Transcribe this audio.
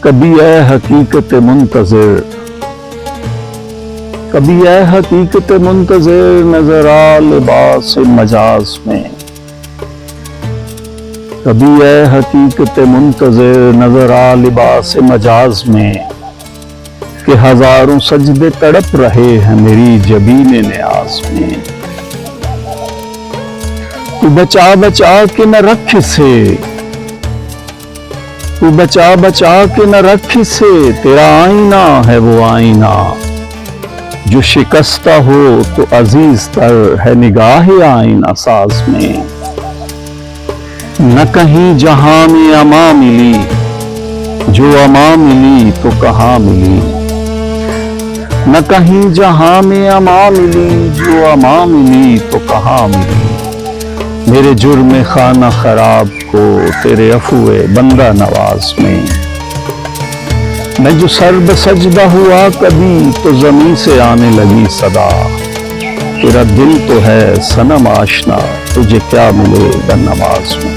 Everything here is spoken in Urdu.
کبھی اے حقیقت منتظر، کبھی اے حقیقت منتظر نظر آ لباس مجاز میں، کبھی اے حقیقت منتظر نظر آ لباس مجاز میں، کہ ہزاروں سجدے تڑپ رہے ہیں میری جبین نیاز میں۔ تو بچا بچا کے نہ رکھ اسے، تو بچا بچا کے نہ رکھ اسے، تیرا آئینہ ہے وہ آئینہ جو شکستہ ہو تو عزیز تر ہے نگاہ آئینہ ساز میں۔ نہ کہیں جہاں میں اما ملی، جو اما ملی تو کہاں ملی، نہ کہیں جہاں میں اما ملی، جو اما ملی تو کہاں ملی۔ میرے جرم خانہ خراب کو تیرے عفو بندہ نواز میں، میں جو سر بسجدہ ہوا کبھی تو زمین سے آنے لگی صدا، تیرا دل تو ہے صنم آشنا، تجھے کیا ملے گا نماز میں۔